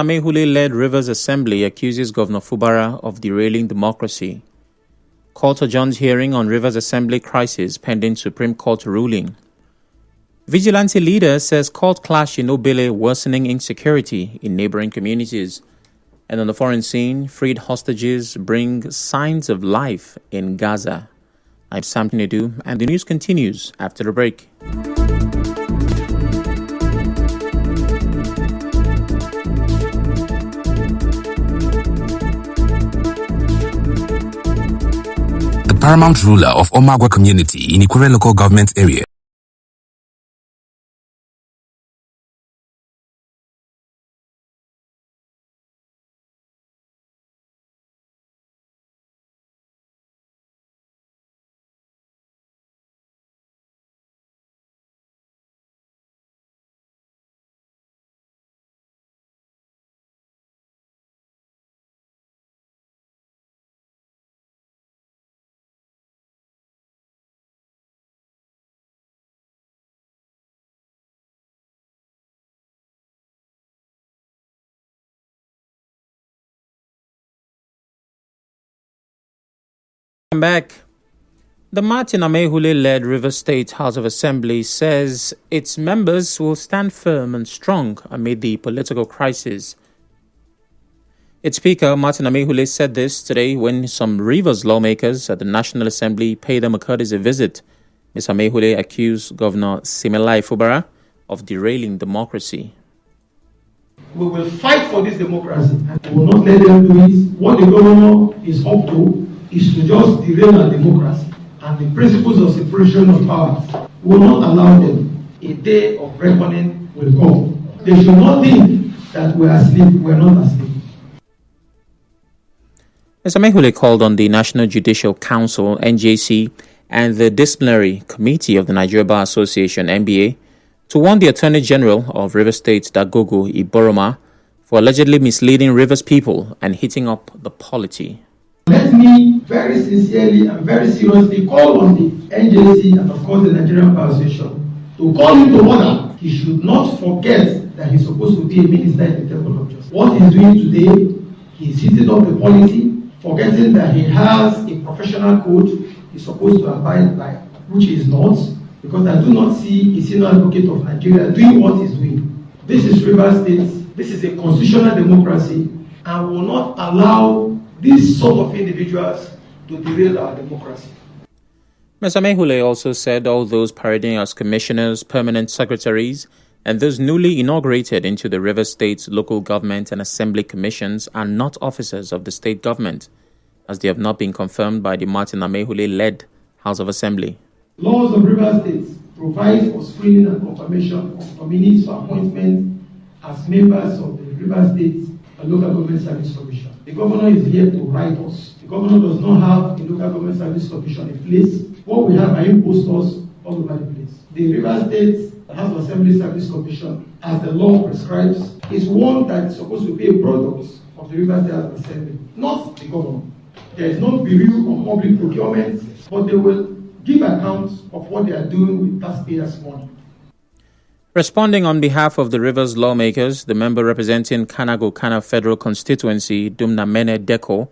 Amehule-led Rivers Assembly accuses Governor Fubara of derailing democracy. Court adjourns hearing on Rivers Assembly crisis pending Supreme Court ruling. Vigilante leader says court clash in Obele worsening insecurity in neighboring communities. And on the foreign scene, freed hostages bring signs of life in Gaza. I'm Sam Tinedu, and the news continues after the break. Paramount ruler of Omagwa community in Ikure local government area. Welcome back. The Martin Amehule-led Rivers State House of Assembly says its members will stand firm and strong amid the political crisis. Its Speaker, Martin Amehule, said this today when some Rivers lawmakers at the National Assembly paid them a courtesy visit. Ms. Amehule accused Governor Siminalayi Fubara of derailing democracy. We will fight for this democracy and we will not let them do it. What the governor is up to is to just derail our democracy and the principles of separation of powers. We will not allow them. A day of reckoning will come. They should not think that we are asleep. We are not asleep. Mr. Amehule called on the National Judicial Council, NJC, and the Disciplinary Committee of the Nigeria Bar Association, NBA, to warn the Attorney General of Rivers State, Dagogo Iboroma, for allegedly misleading Rivers people and hitting up the polity. Let me very sincerely and very seriously call on the NJC and of course the Nigerian Bar Association to call him to order. He should not forget that he's supposed to be a minister in the Temple of Justice. What he's doing today, he's hitting up the polity, forgetting that he has a professional code he's supposed to abide by, which he is not, because I do not see a senior advocate of Nigeria doing what he's doing. This is Rivers State, this is a constitutional democracy, and will not allow these sort of individuals to derail our democracy. Mr. Amehule also said all those parading as commissioners, permanent secretaries, and those newly inaugurated into the Rivers State local government and assembly commissions are not officers of the state government, as they have not been confirmed by the Martin Amehule-led House of Assembly. Laws of Rivers State provide for screening and confirmation of nominees for appointment as members of the Rivers State Local Government Service Commission. The governor is here to write us. The governor does not have a local government service commission in place. What we have are impostors all over the place. The Rivers State House of Assembly Service Commission, as the law prescribes, is one that is supposed to be a product of the Rivers State House of Assembly, not the governor. There is no bureau of public procurement, but they will give accounts of what they are doing with taxpayers' money. Responding on behalf of the Rivers lawmakers, the member representing Kanago-Kana Federal Constituency, Dumnamene Deko,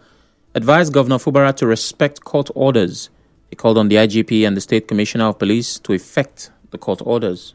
advised Governor Fubara to respect court orders. He called on the IGP and the State Commissioner of Police to effect the court orders.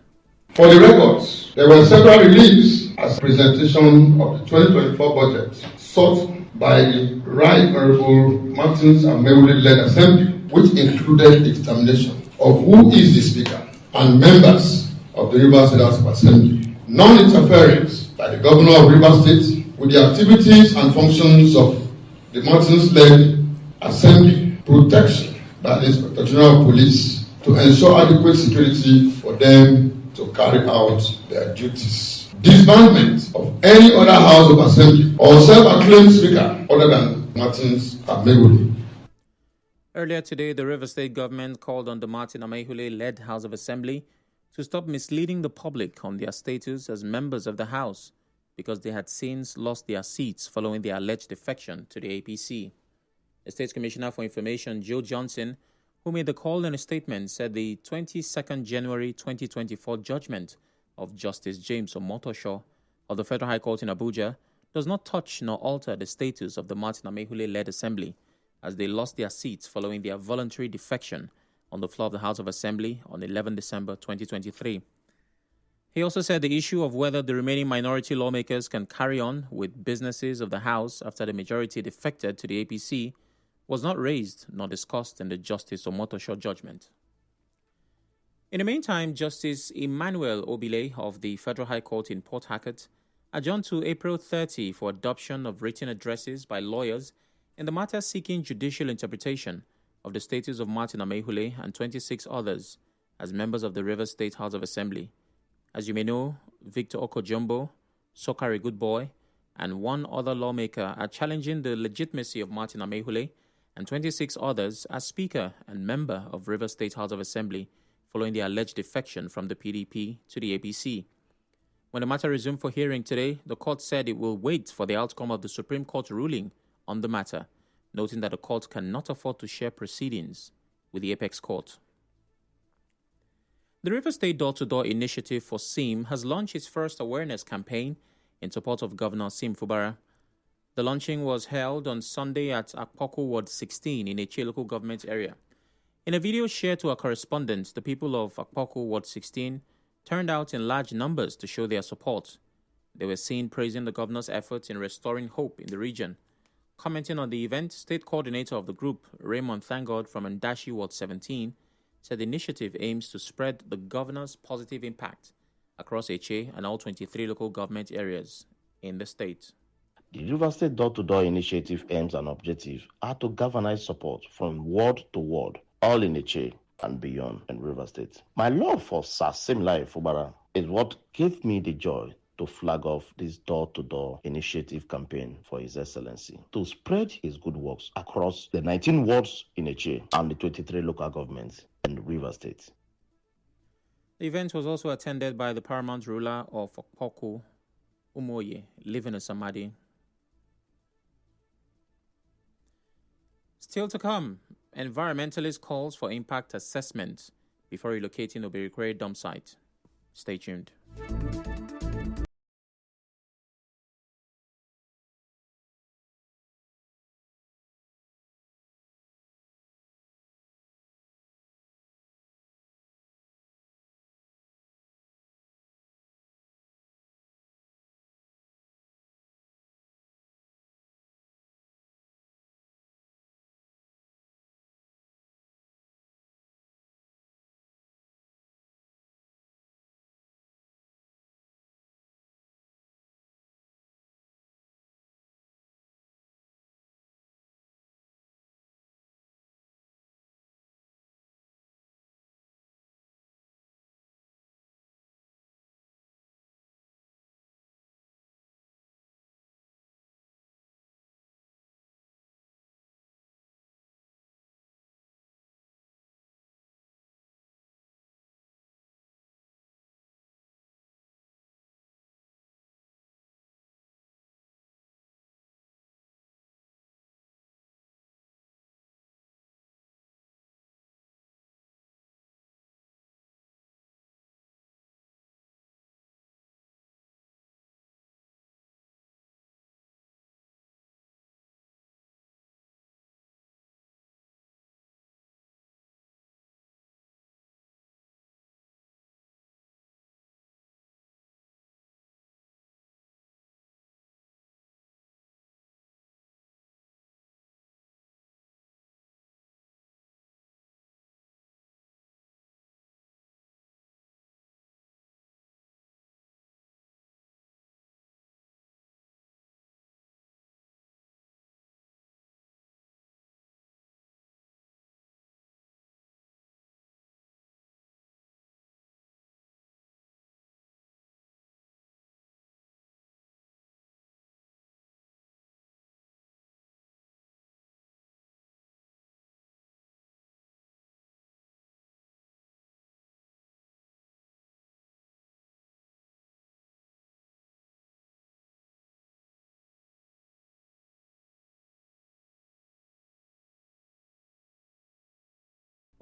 For the records, there were several reliefs as presentation of the 2024 budget sought by the Right Honorable Martins Amehule-led Assembly, which included the determination of who is the Speaker and members of the Rivers State House of Assembly, non-interference by the Governor of Rivers State with the activities and functions of the Martins-led Assembly, protection by the Inspector General of Police to ensure adequate security for them to carry out their duties. Disbandment of any other House of Assembly or self-acclaimed Speaker other than Martins Amehule. Earlier today, the Rivers State government called on the Martin Amehule-led House of Assembly to stop misleading the public on their status as members of the House because they had since lost their seats following their alleged defection to the APC. The State Commissioner for Information, Joe Johnson, who made the call in a statement, said the 22nd January 2024 judgment of Justice James Omotosho of the Federal High Court in Abuja does not touch nor alter the status of the Martin Amaehule-led assembly, as they lost their seats following their voluntary defection on the floor of the House of Assembly on 11 December 2023. He also said the issue of whether the remaining minority lawmakers can carry on with businesses of the House after the majority defected to the APC was not raised nor discussed in the Justice Omotosho judgment. In the meantime, Justice Emmanuel Obile of the Federal High Court in Port Harcourt adjourned to April 30 for adoption of written addresses by lawyers in the matter seeking judicial interpretation of the status of Martin Amaehule and 26 others as members of the Rivers State House of Assembly. As you may know, Victor Okojumbo, Sokari Goodboy, and one other lawmaker are challenging the legitimacy of Martin Amaehule and 26 others as Speaker and member of Rivers State House of Assembly following the alleged defection from the PDP to the APC. When the matter resumed for hearing today, the court said it will wait for the outcome of the Supreme Court ruling on the matter, noting that the court cannot afford to share proceedings with the Apex Court. The Rivers State Door-to-Door Initiative for SIM has launched its first awareness campaign in support of Governor Sim Fubara. The launching was held on Sunday at Akpoku Ward 16 in Eche local government area. In a video shared to our correspondents, the people of Akpoku Ward 16 turned out in large numbers to show their support. They were seen praising the governor's efforts in restoring hope in the region. Commenting on the event, state coordinator of the group, Raymond Thangod from Ndashi Ward 17, said the initiative aims to spread the governor's positive impact across Eche and all 23 local government areas in the state. The Rivers State Door-to-Door Initiative aims and objectives are to galvanize support from ward to ward, all in Eche and beyond in Rivers State. My love for Sir Simlai Fubara is what gave me the joy to flag off this door-to-door initiative campaign for His Excellency to spread his good works across the 19 wards in Eche and the 23 local governments in Rivers State. The event was also attended by the paramount ruler of Okpoku, Umoye, living in Samadi. Still to come, environmentalist calls for impact assessment before relocating Obirikwere dump site. Stay tuned.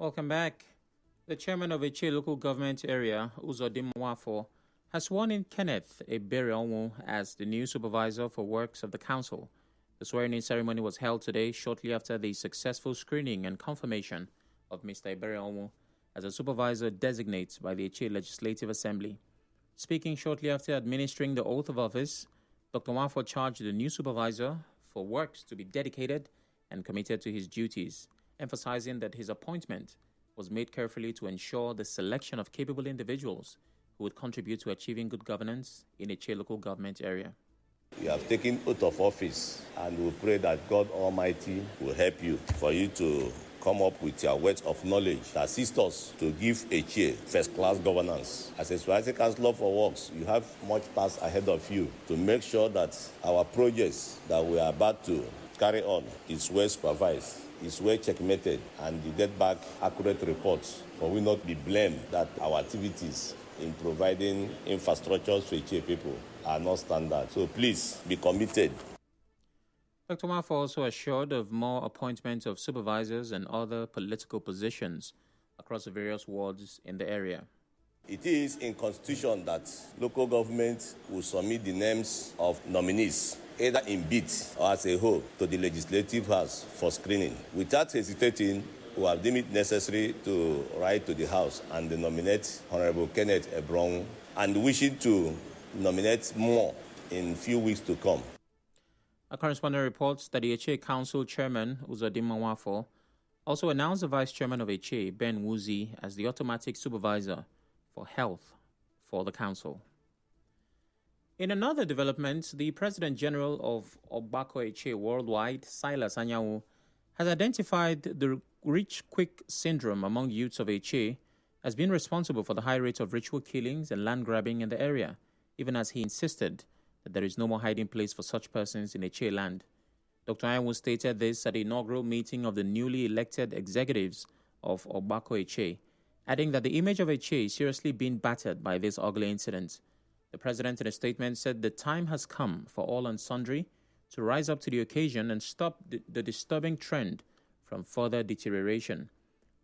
Welcome back. The chairman of Eche local government area, Uzodimwafo, has sworn in Kenneth Ebere-Onwu as the new supervisor for works of the council. The swearing-in ceremony was held today shortly after the successful screening and confirmation of Mr. Ebere-Onwu as a supervisor designate by the Etche Legislative Assembly. Speaking shortly after administering the oath of office, Dr. Nwafor charged the new supervisor for works to be dedicated and committed to his duties, emphasizing that his appointment was made carefully to ensure the selection of capable individuals who would contribute to achieving good governance in Etche local government area. You have taken oath of office, and we pray that God Almighty will help you for you to come up with your wealth of knowledge that assists us to give Etche first-class governance. As a Supervisory Councillor for Works, you have much task ahead of you to make sure that our projects that we are about to carry on is well supervised, is well checkmated, and you get back accurate reports, for we not be blamed that our activities in providing infrastructures for Etche people are not standard. So please be committed. Dr. Nwafor also assured of more appointments of supervisors and other political positions across the various wards in the area. It is in Constitution that local government will submit the names of nominees, either in bit or as a whole, to the Legislative House for screening. Without hesitating, we have deemed it necessary to write to the House and nominate Honorable Kenneth Ebere-Onwu, and wishing to nominate more in few weeks to come. A correspondent reports that the Etche Council Chairman, Uzodinma Nwafor, also announced the Vice Chairman of Etche, Ben Wuzi, as the automatic supervisor for health for the council. In another development, the President General of Ogbako Etche Worldwide, Silas Anyanwu, has identified the Rich Quick syndrome among youths of Etche as being responsible for the high rate of ritual killings and land grabbing in the area, even as he insisted that there is no more hiding place for such persons in Etche land. Dr. Anyanwu stated this at the inaugural meeting of the newly elected executives of Ogbako Etche, adding that the image of Etche is seriously being battered by this ugly incident. The president in a statement said the time has come for all and sundry to rise up to the occasion and stop the disturbing trend from further deterioration.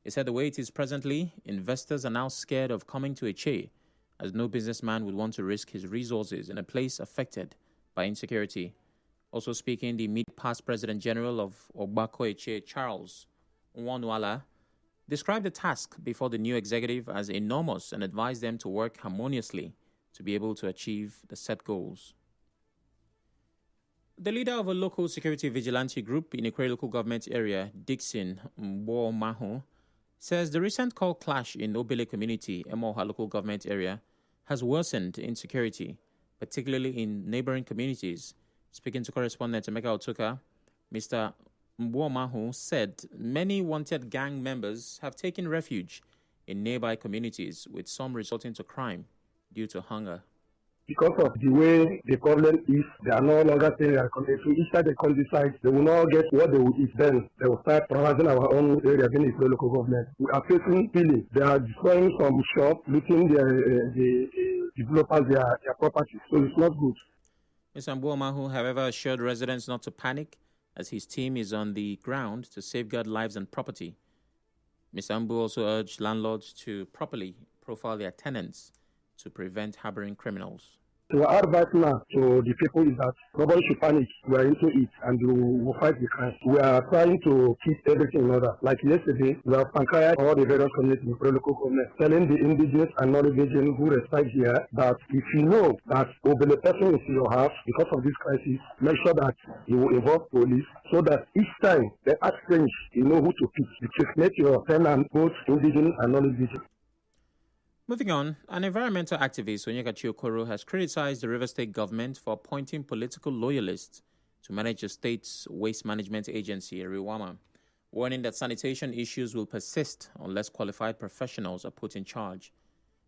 He said the way it is presently, investors are now scared of coming to Etche, as no businessman would want to risk his resources in a place affected by insecurity. Also speaking, the mid-past President General of Ogbako Etche, Charles Nwanuala, described the task before the new executive as enormous and advised them to work harmoniously to be able to achieve the set goals. The leader of a local security vigilante group in Ikwerre local government area, Dixon Mbomahu, says the recent call clash in Obele community, Emoha local government area, has worsened insecurity, particularly in neighboring communities. Speaking to correspondent Emeka Otuka, Mr. Mbomahu said many wanted gang members have taken refuge in nearby communities, with some resorting to crime due to hunger. Because of the way the problem is, they are no longer staying in our community. So each time they come this side, they will not get what they will eat. Then they will start terrorizing our own area in the local government. We are facing killing. They are destroying some shops, looting the developers, their property. So it's not good. Mr. Mbomahu, however, assured residents not to panic, as his team is on the ground to safeguard lives and property. Mr. Mbu also urged landlords to properly profile their tenants to prevent harboring criminals. So our advice now to the people is that nobody should panic. We are into it and we will fight the crime. We are trying to keep everything in order. Like yesterday, we have encouraged all the various communities in the local government, telling the indigenous and non-indigenous who reside here that if you know that the person is in your house because of this crisis, make sure that you will involve police so that each time they ask strange, you know who to pick. You checkmate your tenant, both indigenous and non-indigenous. Moving on, an environmental activist, Onyekachi Okoro, has criticized the Rivers State government for appointing political loyalists to manage the state's waste management agency, RIWAMA, warning that sanitation issues will persist unless qualified professionals are put in charge.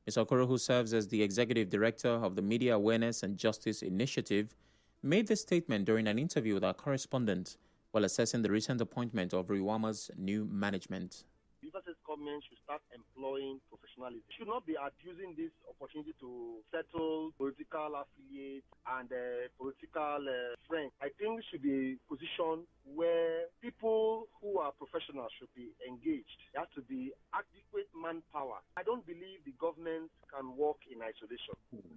Ms. Okoro, who serves as the executive director of the Media Awareness and Justice Initiative, made this statement during an interview with our correspondent while assessing the recent appointment of RIWAMA's new management. Rivers government should start employing professionalism. Should not be abusing this opportunity to settle political affiliates and political friends. I think we should be positioned where people who are professionals should be engaged. There has to be adequate manpower. I don't believe the government can work in isolation.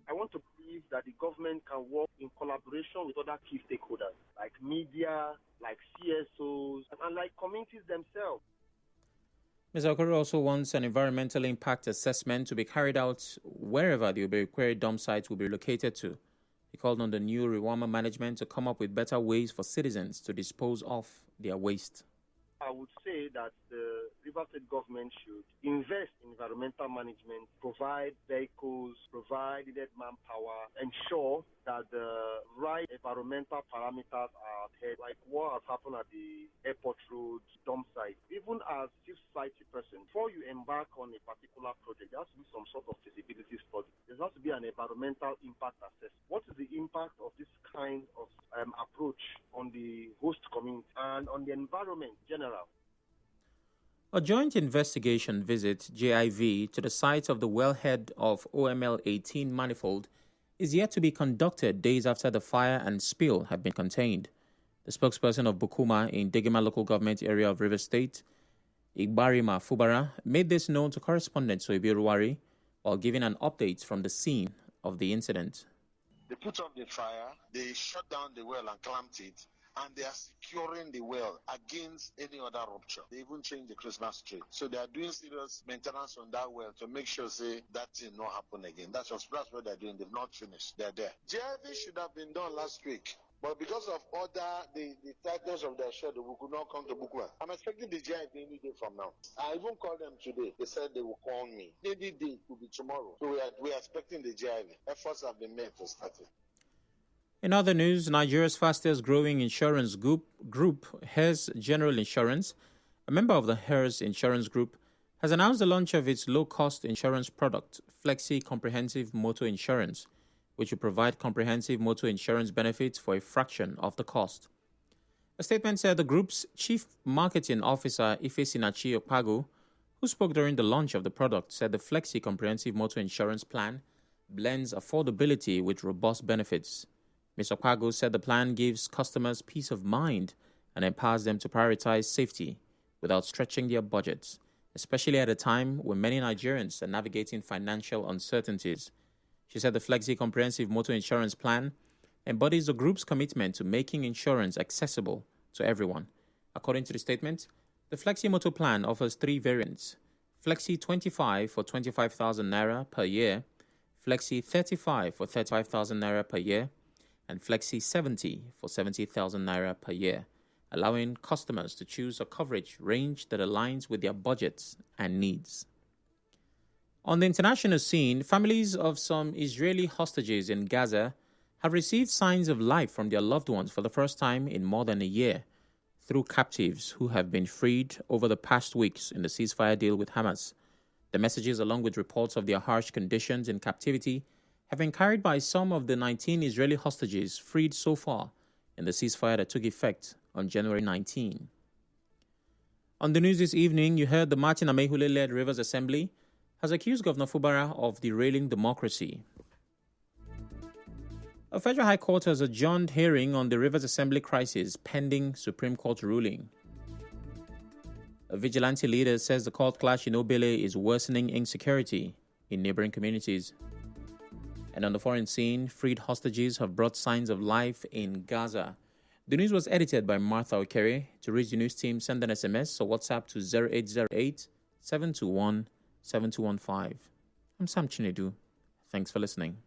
I want to believe that the government can work in collaboration with other key stakeholders like media, like CSOs, and like communities themselves. Mr. Okoro also wants an environmental impact assessment to be carried out wherever the Oberikwe dump sites will be located to. He called on the new Rewama management to come up with better ways for citizens to dispose of their waste. I would say that the Rivers State government should invest in environmental management, provide vehicles, provide needed manpower, ensure that the right environmental parameters are adhered, like what has happened at the airport road dump site. Even as civil society person, before you embark on a particular project, there has to be some sort of feasibility study. There has to be an environmental impact assessment. What is the impact of this kind of approach on the host community and on the environment in general? A joint investigation visit, JIV, to the site of the wellhead of OML 18 manifold is yet to be conducted days after the fire and spill have been contained. The spokesperson of Bukuma in Degema local government area of Rivers State, Igbarima Fubara, made this known to correspondent Soibi Ruwari while giving an update from the scene of the incident. They put up the fire, they shut down the well and clamped it, and they are securing the well against any other rupture. They even changed the Christmas tree. So they are doing serious maintenance on that well to make sure, say, that thing not happen again. That's what they're doing. They've not finished. They're there. JIV should have been done last week. But because of the tightness of their schedule, we could not come to Bukuma. I'm expecting the JIV any day from now. I even called them today. They said they will call me. Any day could be tomorrow. So we are expecting the JIV. Efforts have been made to start it. In other news, Nigeria's fastest growing insurance group, Hers General Insurance, a member of the Hers Insurance Group, has announced the launch of its low-cost insurance product, Flexi Comprehensive Motor Insurance, which will provide comprehensive motor insurance benefits for a fraction of the cost. A statement said the group's chief marketing officer, Ifesinachi Okpago, who spoke during the launch of the product, said the Flexi Comprehensive Motor Insurance Plan blends affordability with robust benefits. Mr. Okpago said the plan gives customers peace of mind and empowers them to prioritize safety without stretching their budgets, especially at a time when many Nigerians are navigating financial uncertainties. She said the Flexi Comprehensive Motor Insurance Plan embodies the group's commitment to making insurance accessible to everyone. According to the statement, the Flexi Motor Plan offers 3 variants: Flexi 25 for 25,000 naira per year, Flexi 35 for 35,000 naira per year, and Flexi 70 for 70,000 naira per year, allowing customers to choose a coverage range that aligns with their budgets and needs. On the international scene, families of some Israeli hostages in Gaza have received signs of life from their loved ones for the first time in more than a year through captives who have been freed over the past weeks in the ceasefire deal with Hamas. The messages, along with reports of their harsh conditions in captivity, have been carried by some of the 19 Israeli hostages freed so far in the ceasefire that took effect on January 19. On the news this evening, you heard the Martin Amehule-led Rivers Assembly has accused Governor Fubara of derailing democracy. A federal high court has adjourned hearing on the Rivers Assembly crisis pending Supreme Court ruling. A vigilante leader says the court clash in Obele is worsening insecurity in neighboring communities. And on the foreign scene, freed hostages have brought signs of life in Gaza. The news was edited by Martha Okere. To reach the news team, send an SMS or WhatsApp to 0808 721 7215. I'm Sam Chinedu. Thanks for listening.